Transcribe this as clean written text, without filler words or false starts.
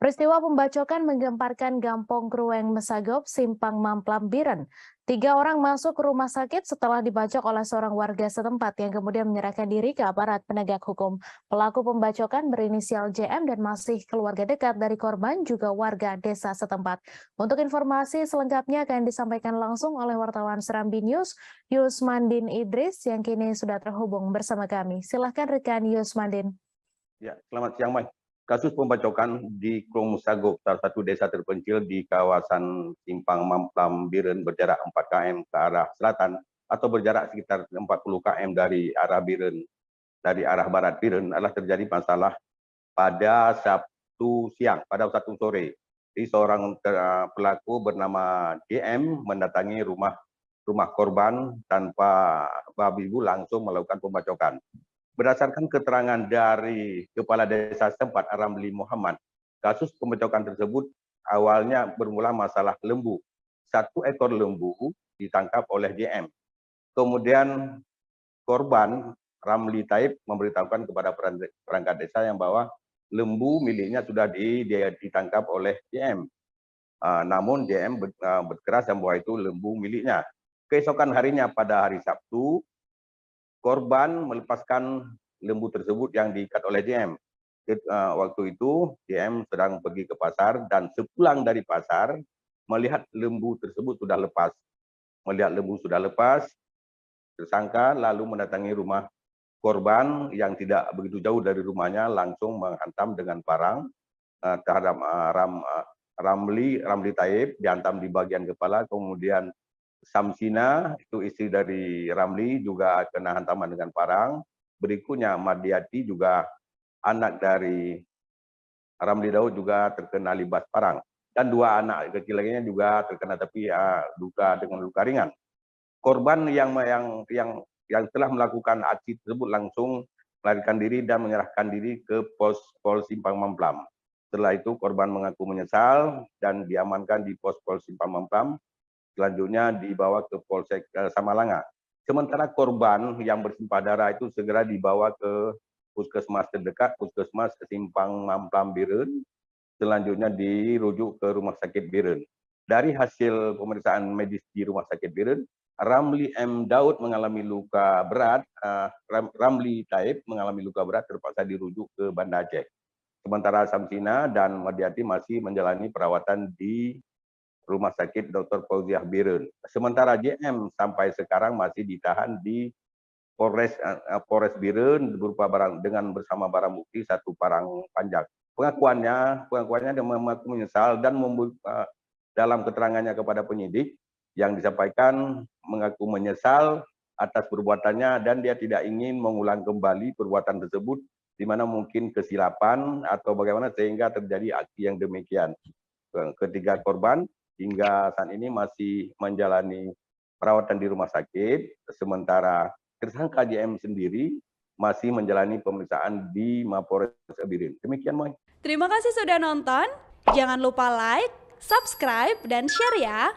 Peristiwa pembacokan menggemparkan Gampong Krueng Mesagop, Simpang Mamplam, Biren. 3 orang masuk ke rumah sakit setelah dibacok oleh seorang warga setempat yang kemudian menyerahkan diri ke aparat penegak hukum. Pelaku pembacokan berinisial JM dan masih keluarga dekat dari korban, juga warga desa setempat. Untuk informasi selengkapnya akan disampaikan langsung oleh wartawan Serambi News, Yusmandin Idris, yang kini sudah terhubung bersama kami. Silahkan rekan Yusmandin. Ya, selamat siang, Mai. Kasus pembacokan di Krueng Mesagop, salah satu desa terpencil di kawasan Simpang Mamplam Biren, berjarak 4 km ke arah selatan atau berjarak sekitar 40 km dari arah Biren, dari arah barat Biren, adalah terjadi masalah pada Sabtu siang, pada Sabtu sore. Jadi seorang pelaku bernama JM mendatangi rumah korban tanpa babi bu langsung melakukan pembacokan. Berdasarkan keterangan dari Kepala Desa setempat Ramli Muhammad, kasus pembacokan tersebut awalnya bermula masalah lembu. 1 ekor lembu ditangkap oleh JM. Kemudian korban Ramli Taib memberitahukan kepada perangkat desa yang bahwa lembu miliknya sudah ditangkap oleh JM. Namun JM berkeras yang bahwa itu lembu miliknya. Keesokan harinya pada hari Sabtu, korban melepaskan lembu tersebut yang diikat oleh JM. Waktu itu JM sedang pergi ke pasar dan sepulang dari pasar melihat lembu tersebut sudah lepas. Melihat lembu sudah lepas, tersangka lalu mendatangi rumah korban yang tidak begitu jauh dari rumahnya, langsung menghantam dengan parang terhadap Ramli Taib, dihantam di bagian kepala, kemudian Samsina, itu istri dari Ramli, juga kena hantaman dengan parang. Berikutnya Madiati, juga anak dari Ramli Daud, juga terkena libas parang. Dan 2 anak kecil lainnya juga terkena, tapi luka dengan luka ringan. Korban yang telah melakukan aksi tersebut langsung melarikan diri dan menyerahkan diri ke pos Simpang Mamplam. Setelah itu korban mengaku menyesal dan diamankan di pos Simpang Mamplam. Selanjutnya dibawa ke Polsek Samalanga. Sementara korban yang bersimpah darah itu segera dibawa ke puskesmas terdekat, puskesmas Simpang Mamplam Biren. Selanjutnya dirujuk ke rumah sakit Biren. Dari hasil pemeriksaan medis di rumah sakit Biren, Ramli M. Daud mengalami luka berat, Ramli Taib mengalami luka berat, terpaksa dirujuk ke Banda Aceh. Sementara Samsina dan Madiati masih menjalani perawatan di Rumah Sakit Dr. Fauziah Biren. Sementara JM sampai sekarang masih ditahan di Polres Biren bersama barang bukti 1 parang panjang. Pengakuannya dia mengaku menyesal dan dalam keterangannya kepada penyidik yang disampaikan mengaku menyesal atas perbuatannya dan dia tidak ingin mengulang kembali perbuatan tersebut, di mana mungkin kesilapan atau bagaimana sehingga terjadi aksi yang demikian. Ketiga korban hingga saat ini masih menjalani perawatan di rumah sakit, sementara tersangka JM sendiri masih menjalani pemeriksaan di Mapores Biren. Demikian, Moy. Terima kasih sudah nonton. Jangan lupa like, subscribe, dan share ya.